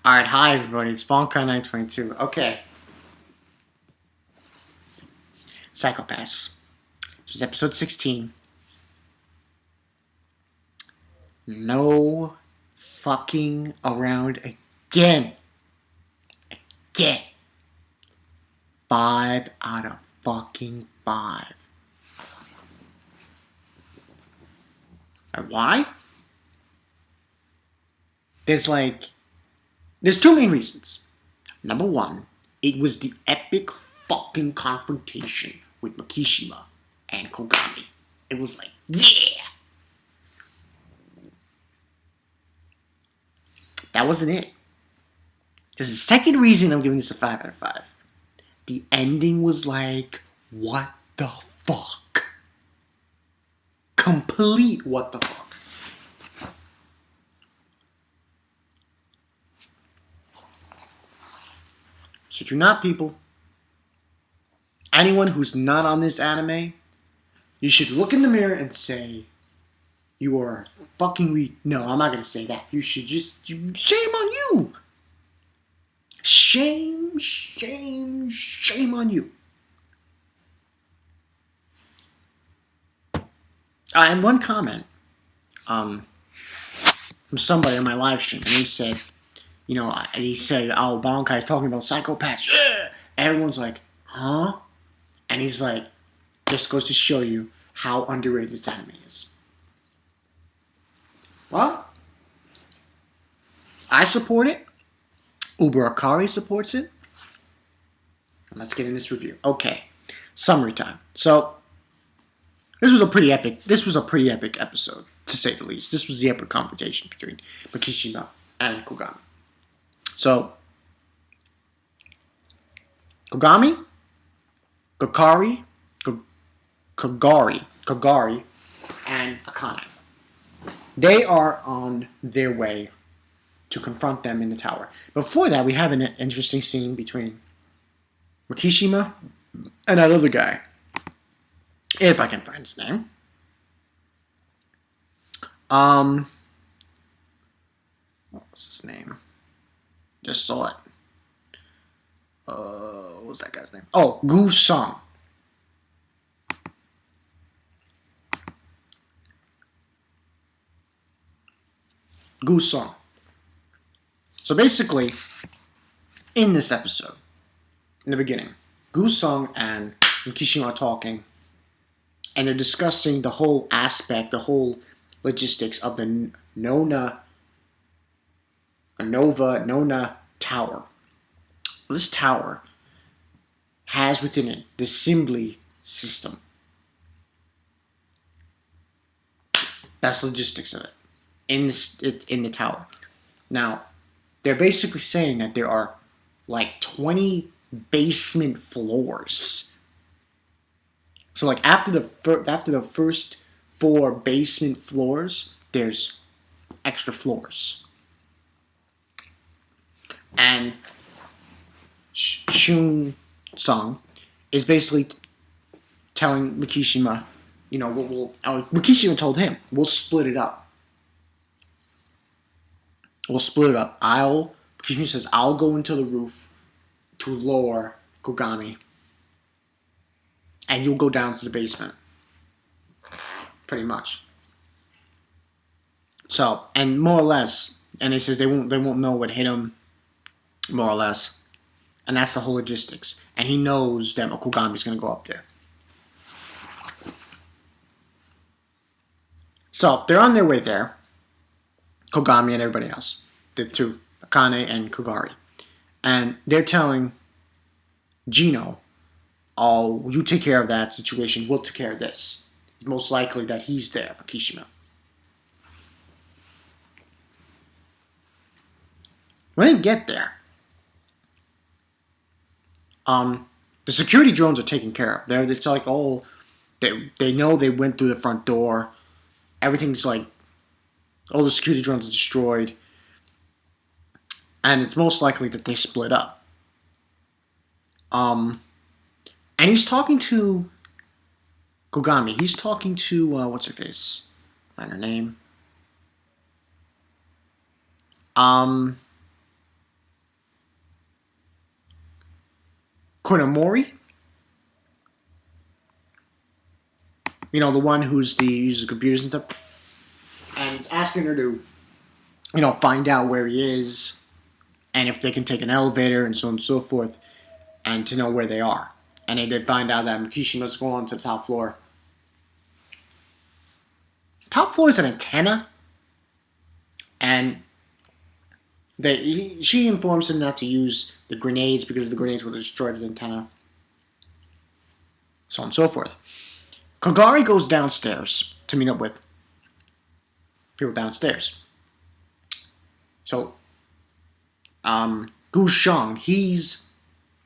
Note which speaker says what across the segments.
Speaker 1: Alright, hi everybody, it's Bonkai922. Okay. Psychopaths. This is episode 16. No fucking around again. Again. 5 out of fucking 5. And why? There's two main reasons. Number one, it was the epic fucking confrontation with Makishima and Kogami. It was like, yeah! That wasn't it. There's a second reason I'm giving this a 5 out of 5. The ending was like, what the fuck? Complete what the fuck. Shit you not, people. Anyone who's not on this anime, you should look in the mirror and say, you are fucking No, I'm not gonna say that. You should just... Shame on you! Shame, shame, shame on you. And one comment from somebody on my live stream, and he said, oh, Bonkai's talking about psychopaths, yeah! And everyone's like, huh? And he's like, just goes to show you how underrated this anime is. Well, I support it. Uber Akari supports it. Let's get in this review. Okay, summary time. So, this was a pretty epic episode, to say the least. This was the epic confrontation between Makishima and Kogami. So, Kogami, Kogari, and Akane. They are on their way to confront them in the tower. Before that, we have an interesting scene between Makishima and that other guy. If I can find his name. What was his name? Just saw it. What was that guy's name? Oh, Gu Song. Gu Song. So basically, in this episode, in the beginning, Gu Song and Makishima are talking, and they're discussing the whole aspect, the whole logistics of the Nona Tower. This tower has within it the Sybil system. That's the logistics of it in the tower. Now, they're basically saying that there are like 20 basement floors. So like after the first 4 basement floors, there's extra floors. And Shun Song is basically telling Makishima, Makishima told him, we'll split it up. Makishima says, I'll go into the roof to lower Kogami, and you'll go down to the basement. Pretty much. So, and more or less, and he says they won't know what hit him, more or less. And that's the whole logistics. And he knows that Kogami's going to go up there. So, they're on their way there. Kogami and everybody else. The two, Akane and Kogari. And they're telling Gino, oh, you take care of that situation, we'll take care of this. It's most likely that he's there, Makishima. When they get there, the security drones are taken care of. It's like, oh, they know they went through the front door. Everything's like, all the security drones are destroyed. And it's most likely that they split up. And he's talking to Kogami. He's talking to, what's her face? Find her name. Konomori, you know, the one who's uses computers and stuff, and it's asking her to, you know, find out where he is and if they can take an elevator and so on and so forth, and to know where they are. And they did find out that Makishima's going to the top floor. Top floor is an antenna, and she informs him not to use the grenades because the grenades will destroy the antenna, so on and so forth. Kogari goes downstairs to meet up with people downstairs. So, Gu Sheng, he's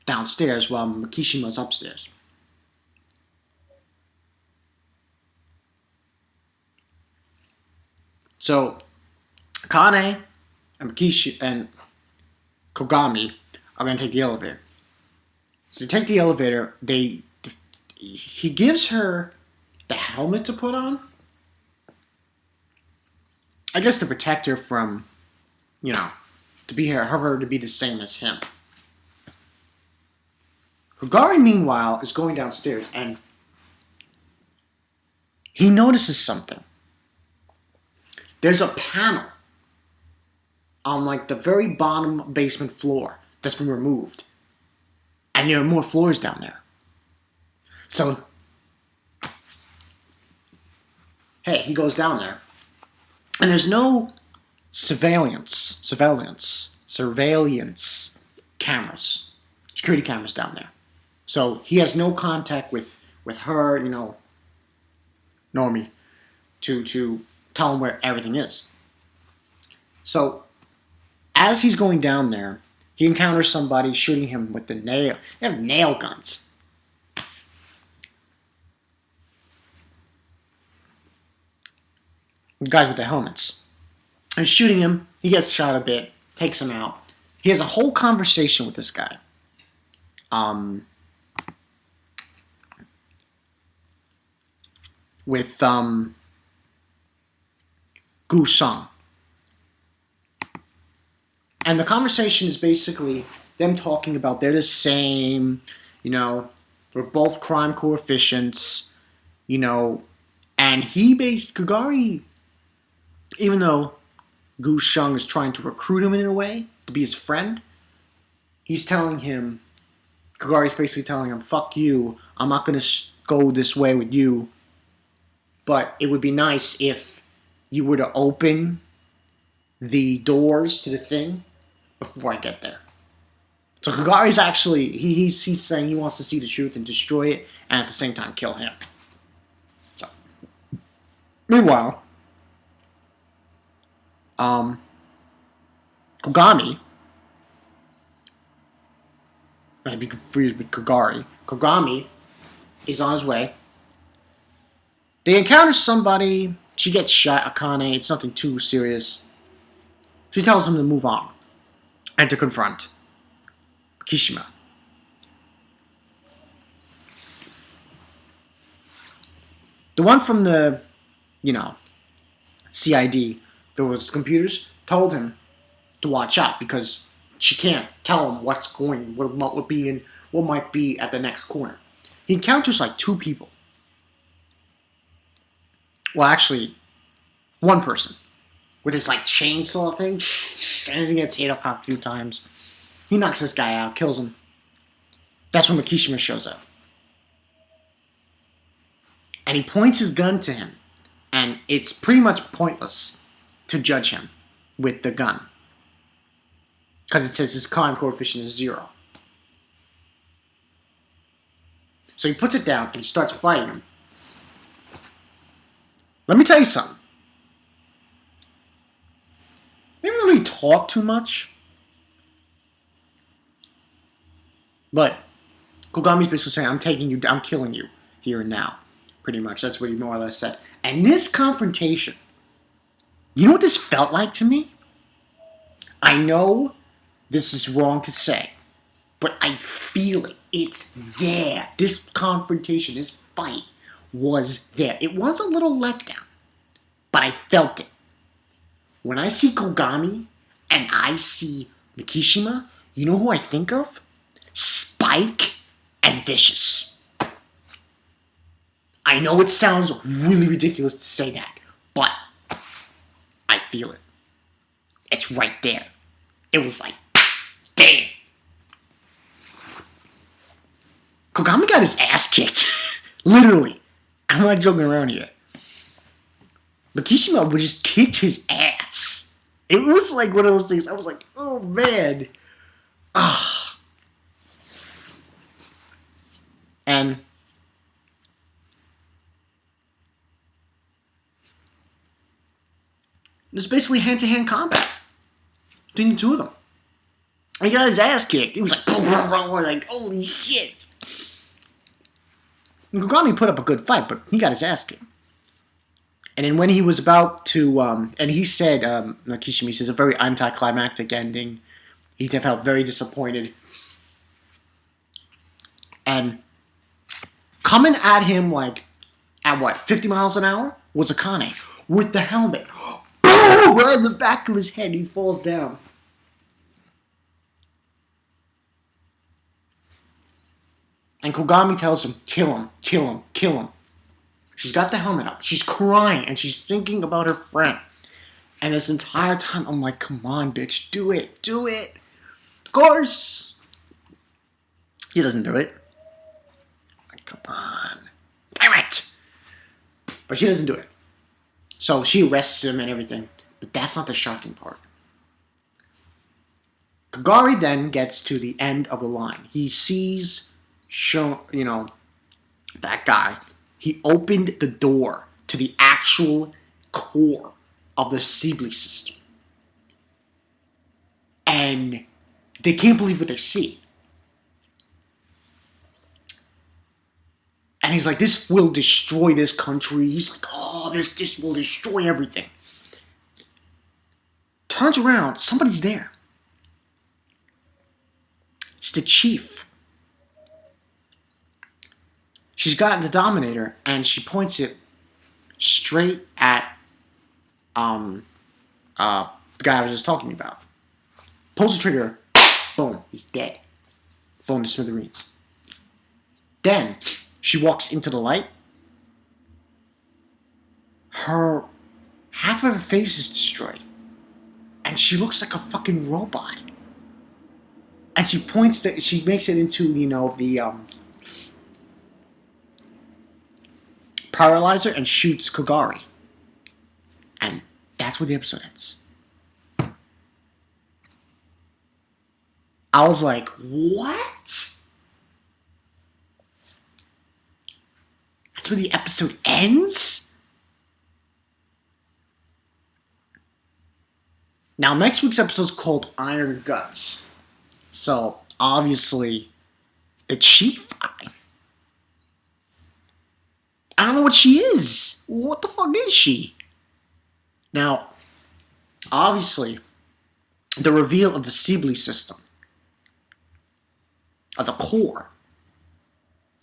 Speaker 1: downstairs while Makishima's upstairs. So, Kane and Makishi and Kogami are going to take the elevator. So they take the elevator. He gives her the helmet to put on. I guess to protect her from, you know, to be her to be the same as him. Kogari, meanwhile, is going downstairs and he notices something. There's a panel on like the very bottom basement floor that's been removed. And there are more floors down there. So, hey, he goes down there. And there's no surveillance cameras, security cameras down there. So he has no contact with her, you know, Normie, to tell him where everything is. So as he's going down there, he encounters somebody shooting him with the nail. They have nail guns. The guys with the helmets. And shooting him, he gets shot a bit, takes him out. He has a whole conversation with this guy. With Gu Sheng. And the conversation is basically them talking about they're the same, you know, we're both crime coefficients, you know, and Kogari, even though Gu Sheng is trying to recruit him in a way to be his friend, he's telling him, Kogari's basically telling him, fuck you, I'm not going to go this way with you, but it would be nice if you were to open the doors to the thing before I get there. So Kogari's actually, he's saying he wants to see the truth and destroy it, and at the same time kill him. So, meanwhile, Kogami, I'd be confused with Kogari. Kogami is on his way. They encounter somebody. She gets shot, Akane. It's nothing too serious. She tells him to move on and to confront Makishima. The one from the, you know, CID, those computers, told him to watch out because she can't tell him what might be at the next corner. He encounters like two people. Well, actually, one person with his like chainsaw thing, and he gets hit up a few times. He knocks this guy out, kills him. That's when Makishima shows up. And he points his gun to him. And it's pretty much pointless to judge him with the gun. Because it says his crime coefficient is 0. So he puts it down and he starts fighting him. Let me tell you something. They didn't really talk too much. But Kogami's basically saying, I'm killing you here and now. Pretty much. That's what he more or less said. And this confrontation, you know what this felt like to me? I know this is wrong to say, but I feel it. It's there. This confrontation, this fight was there. It was a little letdown, but I felt it. When I see Kogami and I see Makishima, you know who I think of? Spike and vicious. I know it sounds really ridiculous to say that, but I feel it. It's right there. It was like, damn. Kogami got his ass kicked. Literally. I'm not joking around here. Makishima just kicked his ass. It was like one of those things. I was like, oh man. Ah. And it was basically hand-to-hand combat between the two of them. He got his ass kicked. He was like, like, holy shit. And Kogami put up a good fight, but he got his ass kicked. And then when he was about to, and he said, Makishima says, a very anticlimactic ending. He felt very disappointed. And coming at him like, at what, 50 miles an hour? Was Akane with the helmet. Right in the back of his head, he falls down. And Kogami tells him, kill him, kill him, kill him. She's got the helmet up. She's crying, and she's thinking about her friend. And this entire time, I'm like, come on, bitch, do it, do it. Of course. He doesn't do it. Like, come on. Damn it. But she doesn't do it. So she arrests him and everything. But that's not the shocking part. Kogari then gets to the end of the line. He sees, that guy. He opened the door to the actual core of the Sybil system. And they can't believe what they see. And he's like, this will destroy this country. He's like, oh, this will destroy everything. Turns around, somebody's there. It's the chief. She's got the Dominator, and she points it straight at the guy I was just talking about. Pulls the trigger, boom, he's dead. Blown to smithereens. Then she walks into the light. Half of her face is destroyed. And she looks like a fucking robot. And she makes it into, the paralyzer and shoots Kogari. And that's where the episode ends. I was like, what? That's where the episode ends? Now, next week's episode is called Iron Guts. So, obviously, the chief... I don't know what she is. What the fuck is she? Now, obviously, the reveal of the Sybil system, of the core,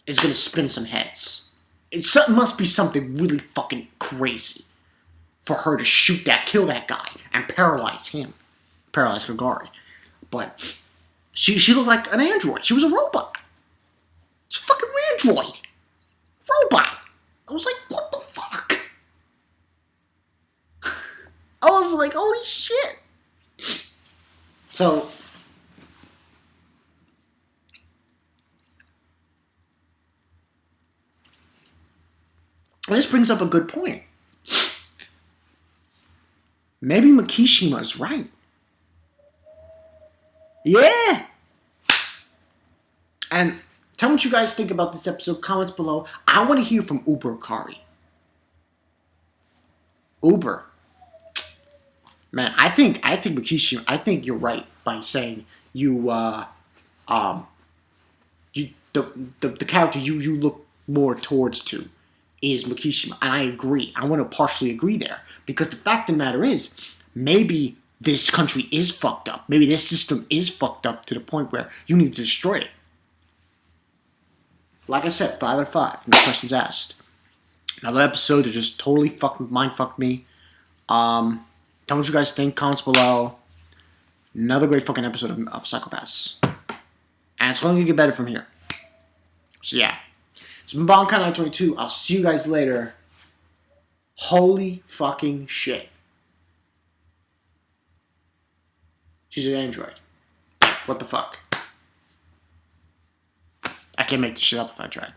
Speaker 1: is going to spin some heads. It must be something really fucking crazy for her to kill that guy, and paralyze him. Paralyze Kogari. But she looked like an android. She was a robot. She's a fucking android. Robot. I was like, what the fuck? I was like, holy shit. So, this brings up a good point. Maybe Makishima is right. Yeah! And tell me what you guys think about this episode. Comments below. I want to hear from Uber Kari. Uber. Man, I think Makishima, I think you're right by saying the character you look more towards to is Makishima. And I agree. I want to partially agree there. Because the fact of the matter is, maybe this country is fucked up. Maybe this system is fucked up to the point where you need to destroy it. Like I said, 5 out of 5. No questions asked. Another episode that just totally fucking mindfucked me. Tell me what you guys think. Comments below. Another great fucking episode of Psychopaths. And it's only going to get better from here. So yeah. It's been Bonkai922. I'll see you guys later. Holy fucking shit. She's an android. What the fuck? I can't make this shit up if I tried.